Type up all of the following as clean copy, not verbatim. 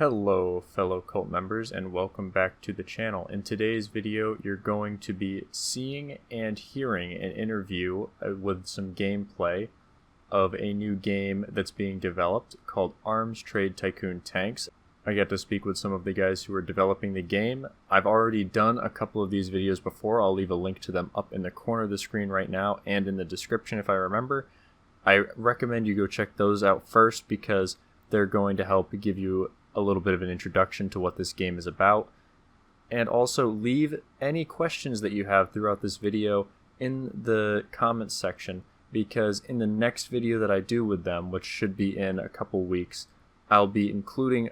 Hello fellow cult members and welcome back to the channel. In today's video you're going to be seeing and hearing an interview with some gameplay of a new game that's being developed called Arms Trade Tycoon Tanks. I get to speak with some of the guys who are developing the game. I've already done a couple of these videos before. I'll leave a link to them up in the corner of the screen right now and in the description if I remember. I recommend you go check those out first because they're going to help give you a little bit of an introduction to what this game is about. And also leave any questions that you have throughout this video in the comments section, because in the next video that I do with them, which should be in a couple weeks, I'll be including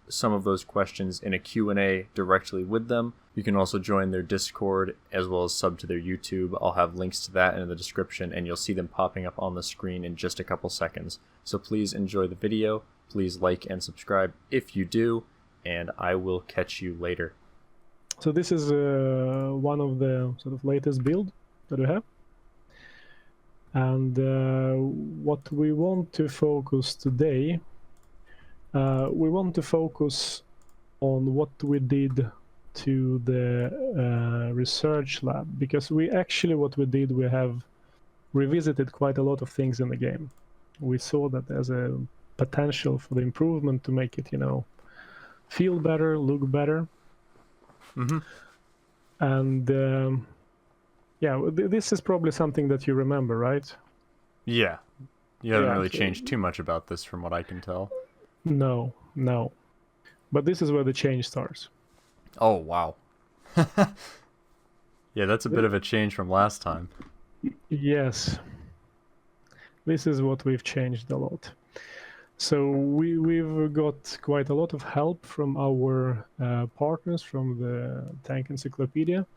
some of those questions in a Q&A directly with them. You can also join their Discord as well as sub to their YouTube. I'll have links to that in the description and you'll see them popping up on the screen in just a couple seconds. So please enjoy the video. Please like and subscribe if you do, and I will catch you later. So this is one of the sort of latest build that we have. And what we want to focus today, we want to focus on what we did to the research lab, because we have revisited quite a lot of things in the game. We saw that there's a potential for the improvement to make it, feel better, look better. Mm-hmm. And this is probably something that you remember, right? Yeah. You haven't really changed too much about this from what I can tell. No. But this is where the change starts. Oh, wow. Yeah, that's a bit of a change from last time. Yes. This is what we've changed a lot. So we've got quite a lot of help from our partners from the Tank Encyclopedia.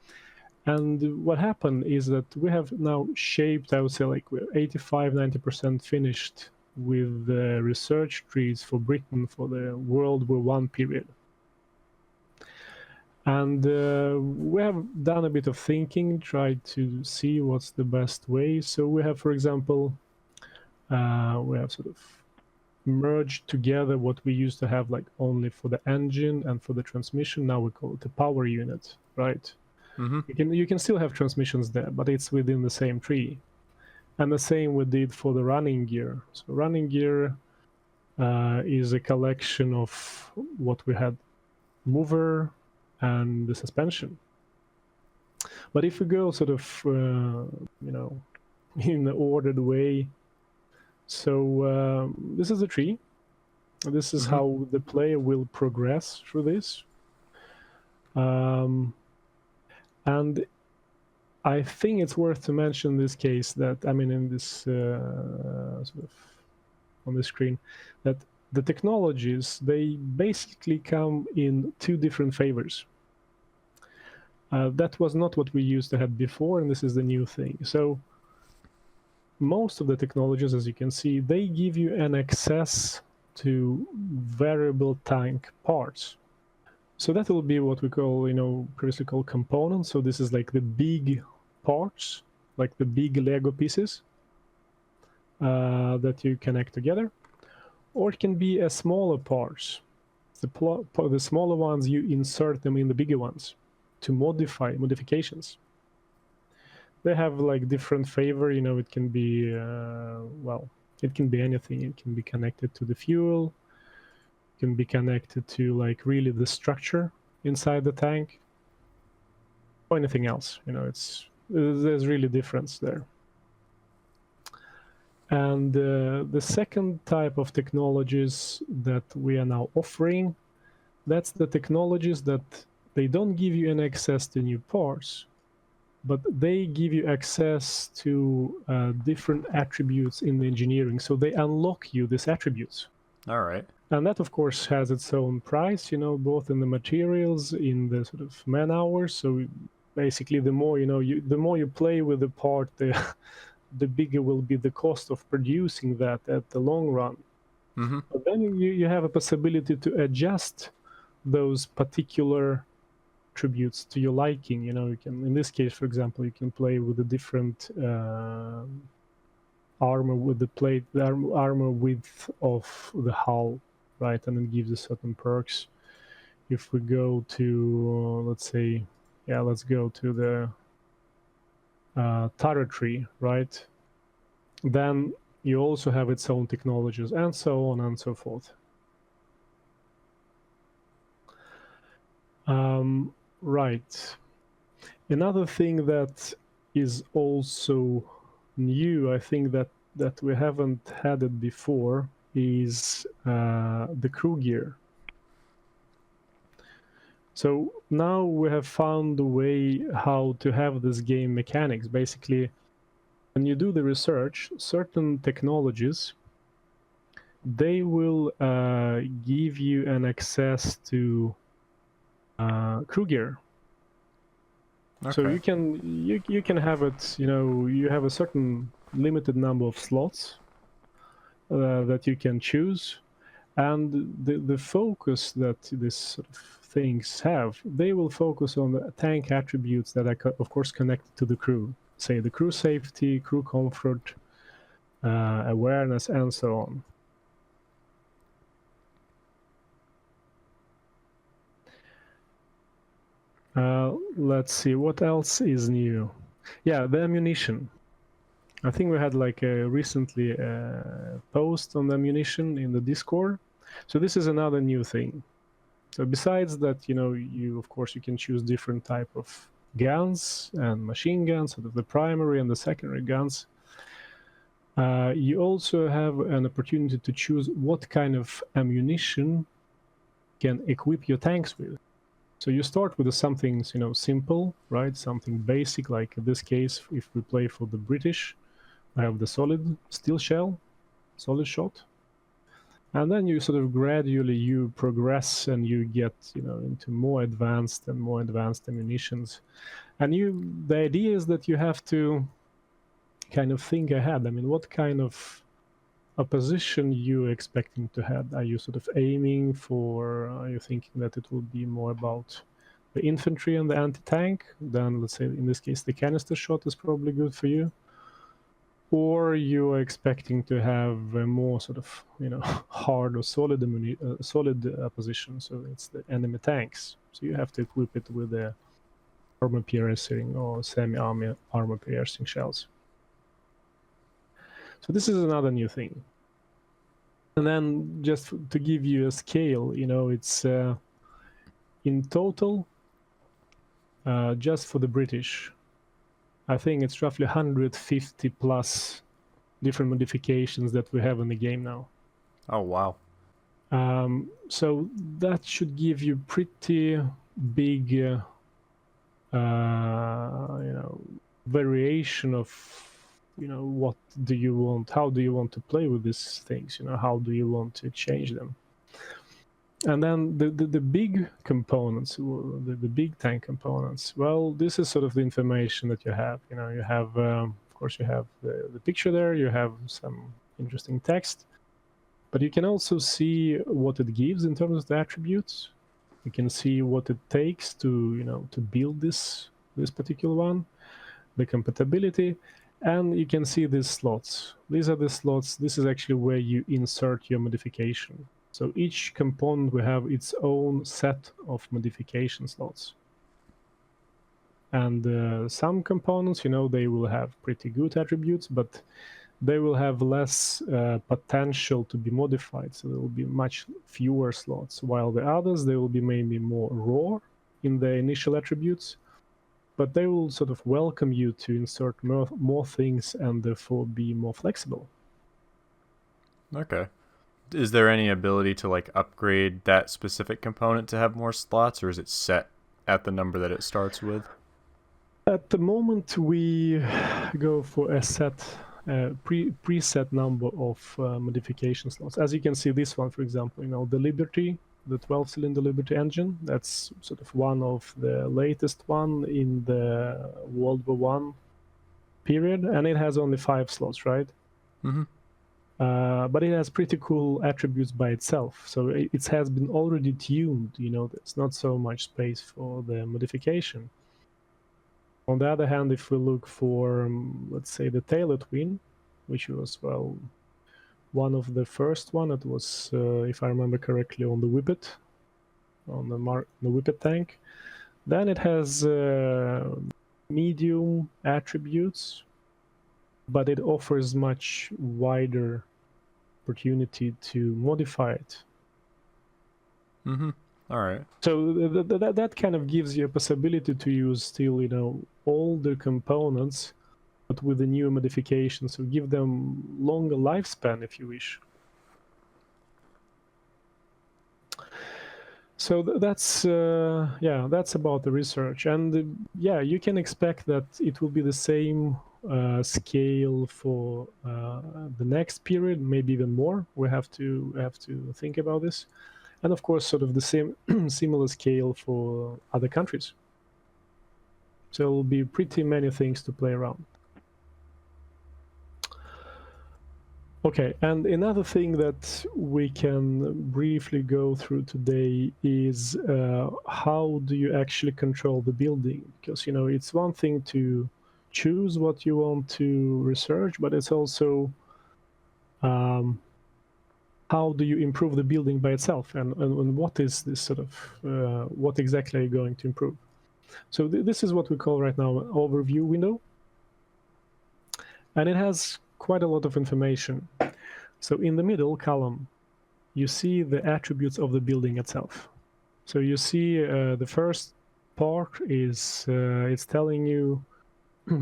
And what happened is that we have now shaped, I would say, like we're 85-90% finished with the research trees for Britain for the World War I period. And we have done a bit of thinking, tried to see what's the best way. So we have, for example, we have sort of merged together what we used to have like only for the engine and for the transmission. Now we call it the power unit, right? Mm-hmm. You can still have transmissions there, but it's within the same tree. And the same we did for the running gear. So running gear is a collection of what we had: mover and the suspension. But if we go sort of in the ordered way, so this is a tree. This is how the player will progress through this. And I think it's worth to mention in this case that, in this sort of on the screen, that the technologies, they basically come in two different favors. That was not what we used to have before, and this is the new thing. So most of the technologies, as you can see, they give you an access to variable tank parts. So that will be what we call, previously called components. So this is like the big parts, like the big Lego pieces that you connect together. Or it can be a smaller parts. The smaller ones, you insert them in the bigger ones to modifications. They have like different favor, it can be, it can be anything. It can be connected to the fuel, it can be connected to like really the structure inside the tank, or anything else, there's really difference there. And the second type of technologies that we are now offering, that's the technologies that they don't give you any access to new parts, but they give you access to different attributes in the engineering. So they unlock you these attributes. All right. And that, of course, has its own price, both in the materials, in the sort of man hours. So basically, the more you play with the part, the bigger will be the cost of producing that at the long run. Mm-hmm. But then you have a possibility to adjust those particular attributes to your liking. You can, in this case, for example, you can play with a different armor with the plate, the armor width of the hull. right? And it gives you certain perks. If we go to, let's say, yeah, let's go to the turret tree, right? Then you also have its own technologies, and so on and so forth. Right. Another thing that is also new, I think that we haven't had it before, is the crew gear. So now we have found a way how to have this game mechanics. Basically, when you do the research, certain technologies, they will give you an access to crew gear. Okay. So you can have it, you have a certain limited number of slots that you can choose, and the focus that this sort of things have, they will focus on the tank attributes that are of course connected to the crew, say the crew safety, crew comfort, awareness, and so on. Let's see, what else is new? Yeah, the ammunition. I think we had like recently a post on the ammunition in the Discord. So this is another new thing. So besides that, you of course you can choose different type of guns and machine guns, sort of the primary and the secondary guns. You also have an opportunity to choose what kind of ammunition can equip your tanks with. So you start with something, simple, right? Something basic, like in this case, if we play for the British, I have the solid steel shell, solid shot. And then you sort of gradually you progress and you get, into more advanced ammunitions. And the idea is that you have to kind of think ahead. I mean, what kind of opposition you expecting to have? Are you sort of aiming for, are you thinking that it will be more about the infantry and the anti-tank? Then let's say in this case the canister shot is probably good for you. Or you are expecting to have a more sort of, hard or solid opposition. So it's the enemy tanks. So you have to equip it with the armor-piercing or armor-piercing shells. So this is another new thing. And then just to give you a scale, it's in total, just for the British, I think it's roughly 150 plus different modifications that we have in the game now. Oh, wow. So that should give you pretty big, variation of, what do you want, how do you want to play with these things, how do you want to change them. And then the big components, the big tank components, well, this is sort of the information that you have. You have, of course, you have the picture there, you have some interesting text, but you can also see what it gives in terms of the attributes. You can see what it takes to, to build this particular one, the compatibility, and you can see these slots. These are the slots. This is actually where you insert your modification. So each component will have its own set of modification slots. And some components, they will have pretty good attributes, but they will have less potential to be modified. So there will be much fewer slots, while the others, they will be maybe more raw in the initial attributes, but they will sort of welcome you to insert more things and therefore be more flexible. Okay. Is there any ability to upgrade that specific component to have more slots, or is it set at the number that it starts with? At the moment, we go for a set preset number of modification slots. As you can see, this one, for example, the Liberty, the 12-cylinder Liberty engine, that's sort of one of the latest one in the World War I period, and it has only 5 slots, right? Mm-hmm. But it has pretty cool attributes by itself. So it has been already tuned, there's not so much space for the modification. On the other hand, if we look for, let's say, the Taylor Twin, which was, well, one of the first one. It was, if I remember correctly, on the Whippet, on the Whippet tank. Then it has medium attributes, but it offers much wider opportunity to modify it. Mm-hmm. All right. So that kind of gives you a possibility to use still, you know, older components, but with the new modifications, so give them longer lifespan if you wish. So that's yeah, that's about the research, and yeah, you can expect that it will be the same scale for the next period, maybe even more. We have to think about this, and of course, sort of the same similar scale for other countries. So it will be pretty many things to play around. Okay, and another thing that we can briefly go through today is how do you actually control the building? Because, you know, it's one thing to choose what you want to research, but it's also how do you improve the building by itself, and what is this sort of, what exactly are you going to improve? So this is what we call right now an overview window, and it has quite a lot of information. So in the middle column, you see the attributes of the building itself. So you see the first part is it's telling you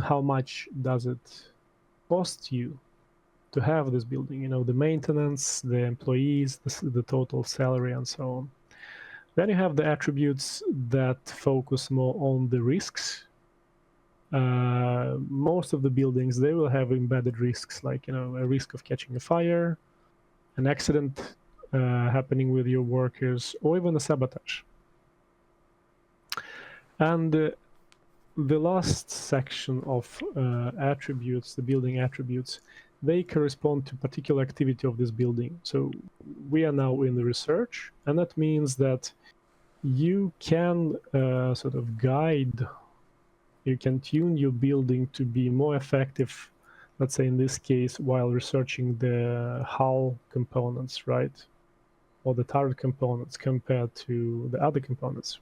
how much does it cost you to have this building, you know, the maintenance, the employees, the total salary, and so on. Then you have the attributes that focus more on the risks. Most of the buildings, they will have embedded risks, like, you know, a risk of catching a fire, an accident happening with your workers, or even a sabotage. And the last section of attributes, the building attributes, they correspond to particular activity of this building. So we are now in the research, and that means that you can sort of guide, you can tune your building to be more effective, let's say in this case, while researching the hull components, right? Or the turret components compared to the other components.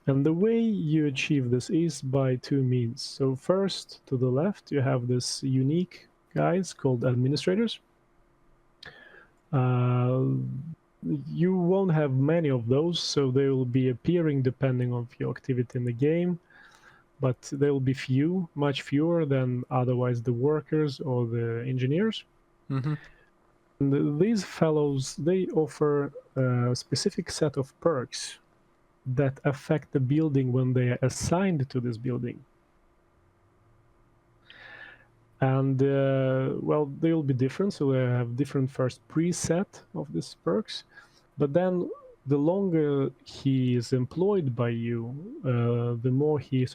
And the way you achieve this is by two means. So first, to the left, you have this unique guys called administrators. You won't have many of those, so they will be appearing depending on your activity in the game, but there will be few, much fewer than otherwise the workers or the engineers. Mm-hmm. And these fellows, they offer a specific set of perks that affect the building when they are assigned to this building. And well, they'll be different, so they have different first preset of these perks, but then the longer he is employed by you, the more he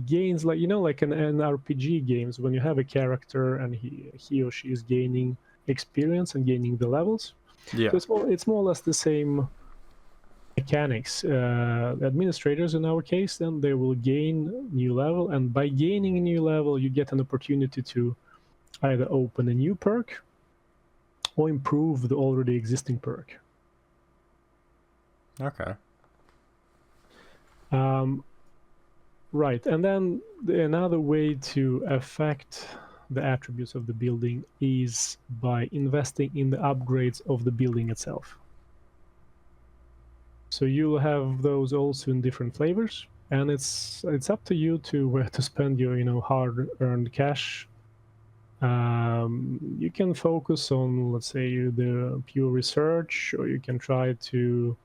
gains, like, you know, like in RPG games, when you have a character and he or she is gaining experience and gaining the levels. Yeah. So it's more or less the same mechanics. Administrators, in our case, then they will gain new level, and by gaining a new level, you get an opportunity to either open a new perk or improve the already existing perk. Okay. Right, and then another way to affect the attributes of the building is by investing in the upgrades of the building itself. So you'll have those also in different flavors, and it's up to you to where to spend your, you know, hard-earned cash. You can focus on, let's say, the pure research, or you can try to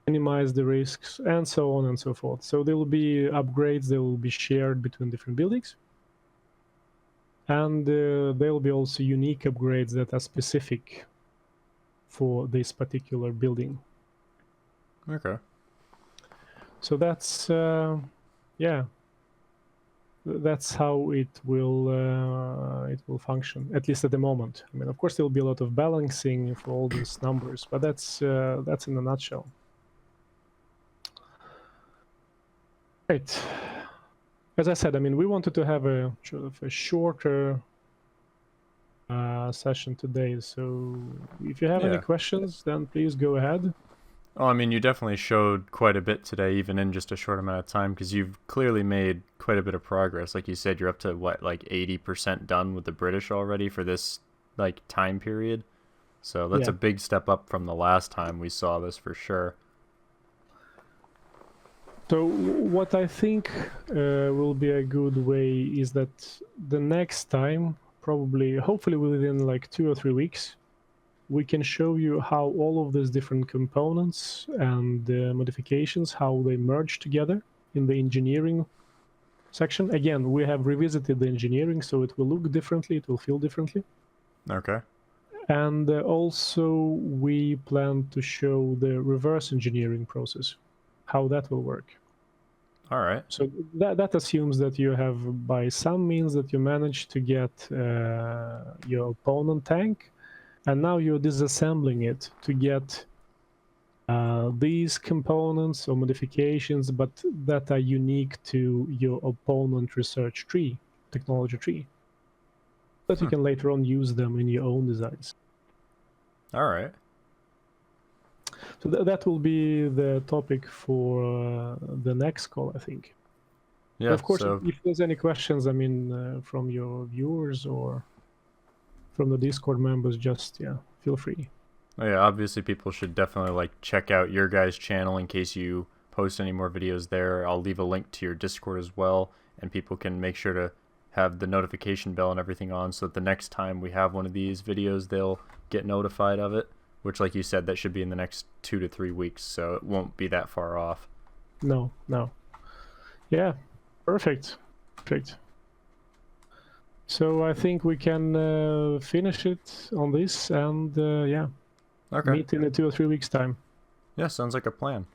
minimize the risks, and so on and so forth. So there will be upgrades, they will be shared between different buildings, and there will be also unique upgrades that are specific for this particular building. Okay. So that's yeah, that's how it will function, at least at the moment. I mean, of course, there will be a lot of balancing for all these numbers, but that's in a nutshell. Right. As I said, I mean, we wanted to have a sort of a shorter session today. So if you have any Yeah. questions, then please go ahead. Oh, I mean, you definitely showed quite a bit today, even in just a short amount of time, because you've clearly made quite a bit of progress. Like you said, you're up to what, like 80% done with the British already for this like time period. So that's Yeah. a big step up from the last time we saw this for sure. So what I think will be a good way is that the next time, probably, hopefully within like 2 or 3 weeks, we can show you how all of these different components and modifications, how they merge together in the engineering section. Again, we have revisited the engineering, so it will look differently, it will feel differently. Okay. And also we plan to show the reverse engineering process, how that will work. All right. So that assumes that you have, by some means, that you managed to get your opponent tank, and now you're disassembling it to get these components or modifications, but that are unique to your opponent research tree, technology tree, that you can later on use them in your own designs. All right. So that will be the topic for the next call, I think. Yeah. But of course, So if there's any questions, I mean, from your viewers or from the Discord members, just feel free. oh, yeah, obviously people should definitely like check out your guys' channel in case you post any more videos there. I'll leave a link to your Discord as well, and people can make sure to have the notification bell and everything on so that the next time we have one of these videos, they'll get notified of it, which, like you said, that should be in the next 2 to 3 weeks, so it won't be that far off. No. Yeah, perfect. So I think we can finish it on this, and Okay. meet in 2 or 3 weeks' time. Yeah, sounds like a plan.